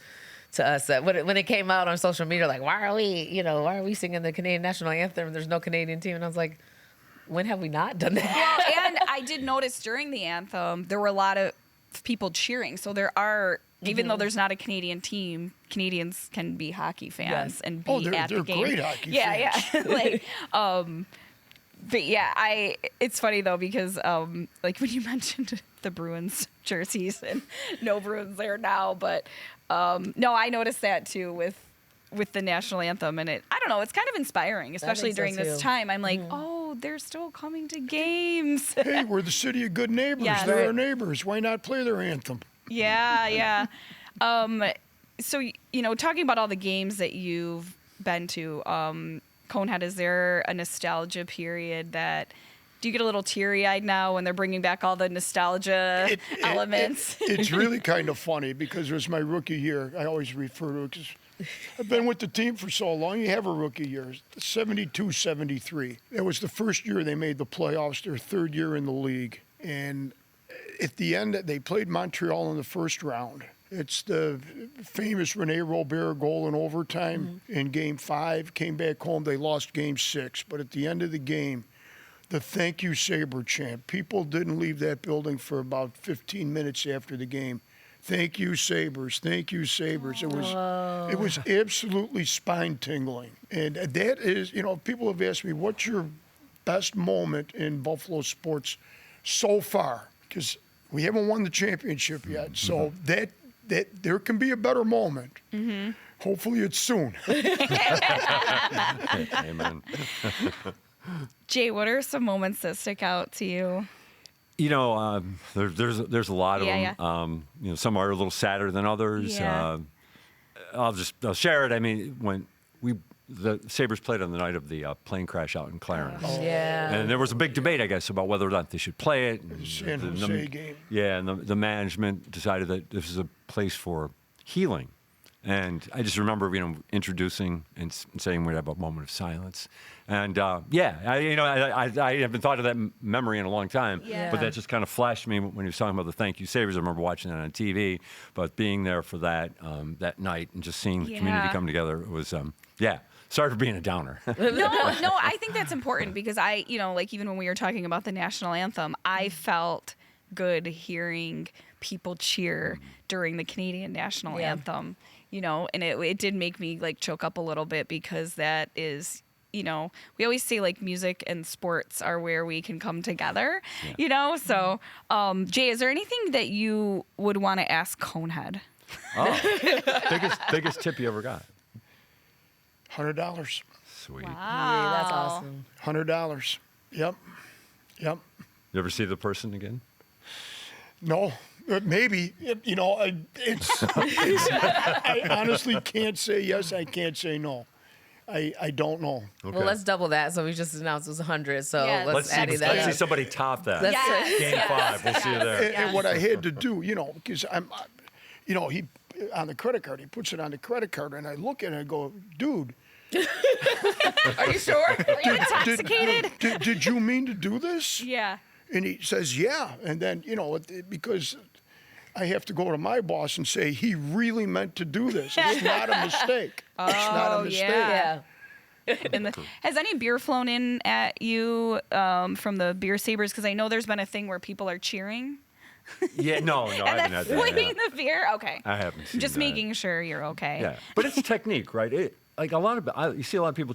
to us that when it came out on social media, like, why are we singing the Canadian national anthem? There's no Canadian team. And I was like, when have we not done that? Well, and I did notice during the anthem, there were a lot of people cheering. So there are, even though there's not a Canadian team, Canadians can be hockey fans Yes. and be at the they're game. great hockey Yeah, fans. But yeah, it's funny though because like when you mentioned the Bruins jerseys and no Bruins there now, but no, I noticed that too with the national anthem, and I don't know, it's kind of inspiring, especially think so, during this too. time. I'm like, oh, they're still coming to games. Hey, we're the city of good neighbors. Yeah. They're Right. our neighbors. Why not play their anthem? Yeah. So, talking about all the games that you've been to, Conehead, is there a nostalgia period do you get a little teary-eyed now when they're bringing back all the nostalgia elements? It's really kind of funny because it was my rookie year. I always refer to it because I've been with the team for so long. You have a rookie year, 72, 73. It was the first year they made the playoffs, their third year in the league. And at the end, they played Montreal in the first round. It's the famous Rene Robert goal in overtime in Game 5. Came back home, they lost Game 6. But at the end of the game, the thank you Sabre chant. People didn't leave that building for about 15 minutes after the game. Thank you, Sabres. Thank you, Sabres. It was absolutely spine tingling. And that is, people have asked me, what's your best moment in Buffalo sports so far? Because we haven't won the championship yet. So that there can be a better moment. Mm-hmm. Hopefully it's soon. Amen. Jay, what are some moments that stick out to you? There's a lot of Yeah, them. Some are a little sadder than others. Yeah. I'll share it. I mean, when the Sabres played on the night of the plane crash out in Clarence. Yeah. And there was a big debate, I guess, about whether or not they should play it. And San Jose game. Yeah, and the management decided that this is a place for healing. And I just remember, introducing and saying we'd have a moment of silence. And I haven't thought of that memory in a long time. Yeah. But that just kind of flashed me when he was talking about the Thank You Sabres. I remember watching that on TV, but being there for that night and just seeing the community come together was, Sorry for being a downer. No, I think that's important because even when we were talking about the national anthem, I felt good hearing people cheer during the Canadian national anthem, and it did make me choke up a little bit because that is, we always say music and sports are where we can come together, So, Jay, is there anything that you would want to ask Conehead? Oh, biggest tip you ever got? $100. Sweet. Wow. Yeah, that's awesome. $100. Yep. You ever see the person again? No, maybe. I honestly can't say yes. I can't say no. I don't know. Okay. Well, let's double that. So we just announced it was 100. So Yeah. let's add that. Let's see somebody top that. Let's- Game 5. We'll see you there. And what I had to do, because he on the credit card, he puts it on the credit card, and I look at it and I go, dude. Are you sure? Are you intoxicated? Did you mean to do this? Yeah. And he says, yeah. And then, because I have to go to my boss and say, he really meant to do this. It's not a mistake. It's not a mistake. yeah. Has any beer flown in at you from the Beer Sabres? Because I know there's been a thing where people are cheering. Yeah, no, I and haven't then had that. flinging Yeah. the beer? Okay. I haven't seen Just that. making sure you're okay. Yeah, but it's technique, right? You see a lot of people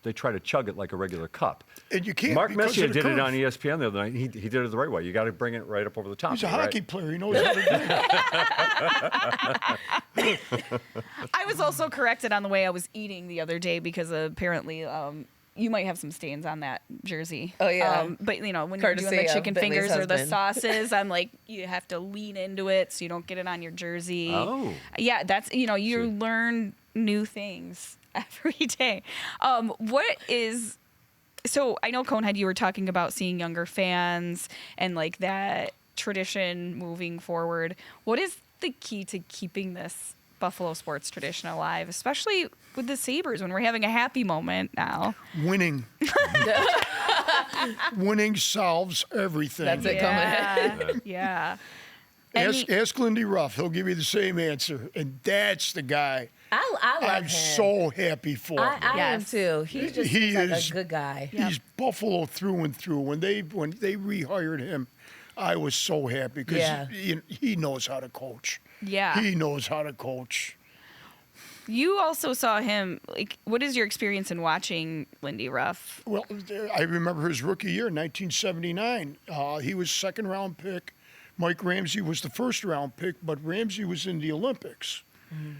they try to chug it like a regular cup. And you can't. Mark because Messier of the did it curve. on ESPN the other night. He did it the right way. You got to bring it right up over the top. He's a of it, right? hockey player. He knows how to do it. I was also corrected on the way I was eating the other day because apparently you might have some stains on that jersey. Oh, yeah. But when you're Courtesy doing the of chicken Bentley's fingers or the husband. sauces, I'm like, you have to lean into it so you don't get it on your jersey. Oh. Yeah, that's you learn new things every day. So I know Conehead, you were talking about seeing younger fans and that tradition moving forward. What is the key to keeping this Buffalo sports tradition alive, especially with the Sabres when we're having a happy moment now? Winning. Winning solves everything. That's it, coming. Yeah. Ask Lindy Ruff. He'll give you the same answer. And that's the guy I love I'm him. so happy for. I am Yes. too. He just He seems like is- a good guy. He's Buffalo through and through. When they rehired him, I was so happy because Yeah. he knows how to coach. Yeah. He knows how to coach. You also saw him. Like, what is your experience in watching Lindy Ruff? Well, I remember his rookie year, 1979. He was second-round pick. Mike Ramsey was the first-round pick, but Ramsey was in the Olympics.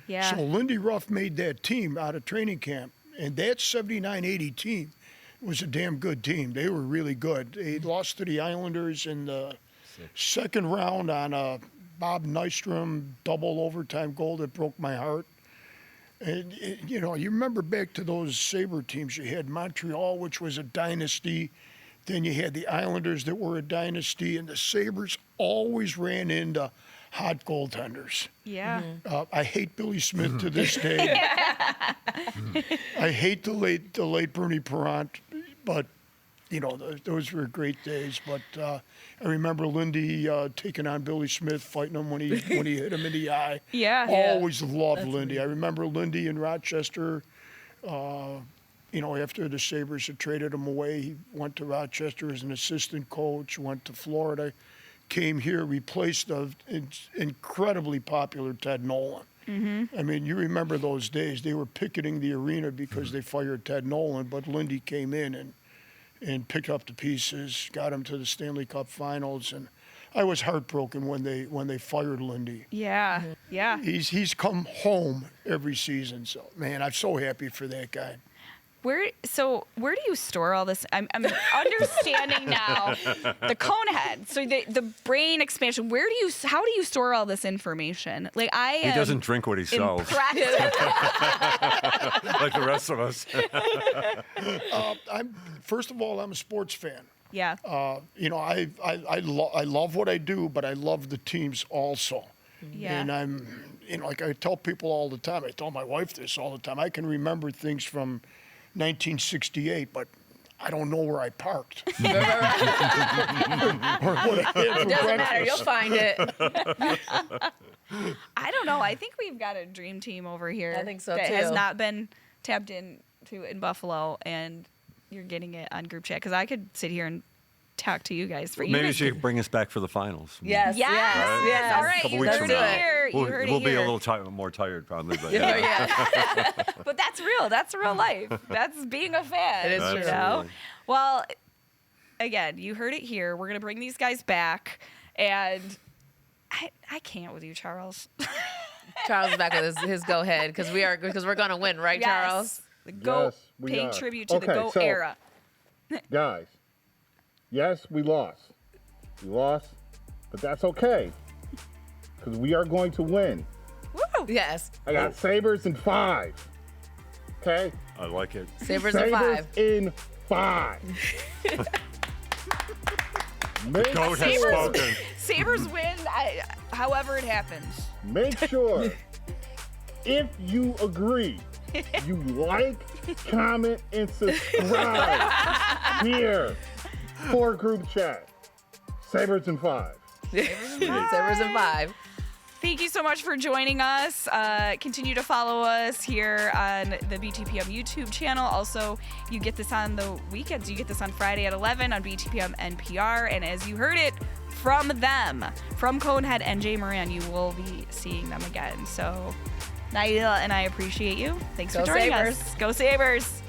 Yeah. So Lindy Ruff made that team out of training camp, and that 79-80 team was a damn good team. They were really good. They lost to the Islanders in the second round on a Bob Nystrom double overtime goal that broke my heart. And, you remember back to those Sabre teams. You had Montreal, which was a dynasty. Then you had the Islanders that were a dynasty, and the Sabres always ran into hot goaltenders. Yeah. I hate Billy Smith to this day. I hate the late Bernie Perrant, but those were great days. But I remember Lindy taking on Billy Smith, fighting him when he hit him in the eye. Yeah. Always loved Lindy. I remember Lindy in Rochester. After the Sabres had traded him away, he went to Rochester as an assistant coach. Went to Florida. Came here, replaced an incredibly popular Ted Nolan. Mm-hmm. I mean, you remember those days. They were picketing the arena because they fired Ted Nolan, but Lindy came in and picked up the pieces, got him to the Stanley Cup Finals, and I was heartbroken when they fired Lindy. Yeah. Yeah. He's come home every season, so man, I'm so happy for that guy. Where do you store all this? I'm understanding now the cone head. So the brain expansion. How do you store all this information? Like He doesn't drink what he sells, impressed. like the rest of us. First of all, I'm a sports fan. Yeah. I love what I do, but I love the teams also. Yeah. And I'm, like I tell people all the time. I tell my wife this all the time. I can remember things from 1968, but I don't know where I parked. Or what I had for Doesn't matter. breakfast. You'll find it. I don't know. I think we've got a dream team over here. I think so, that has too. not been tapped into in Buffalo, and you're getting it on group chat because I could sit here and talk to you guys for Maybe years. she could bring us back for the finals. Yes. Yes. Yes. Yes. All right. Couple You weeks heard from it now. here. You heard We'll it be a here. little more tired probably, but Yeah. But that's real. That's real life. That's being a fan. It is true. You know? Absolutely. Well, again, you heard it here. We're gonna bring these guys back, and I can't with you, Charles. Charles is back with his go ahead because we're gonna win, right, Yes. Charles? The GOAT, Yes, we paying are. tribute to the Okay, GOAT so- era. Guys, yes, we lost. We lost, but that's okay because we are going to win. Woo! Yes. I got Sabres in 5. Okay? I like it. Sabres in Sabres 5. in 5. Make Goat has Sabres- spoken. Sabres win, however it happens. Make sure, if you agree, you like, comment, and subscribe here for group chat. Sabres in 5. Sabres in 5. Thank you so much for joining us. Continue to follow us here on the BTPM YouTube channel. Also, you get this on the weekends. You get this on Friday at 11 on BTPM NPR. And as you heard it from them, from Conehead and Jay Moran, you will be seeing them again. So, Naila and I appreciate you. Thanks for Go joining Sabres. us. Go Sabres.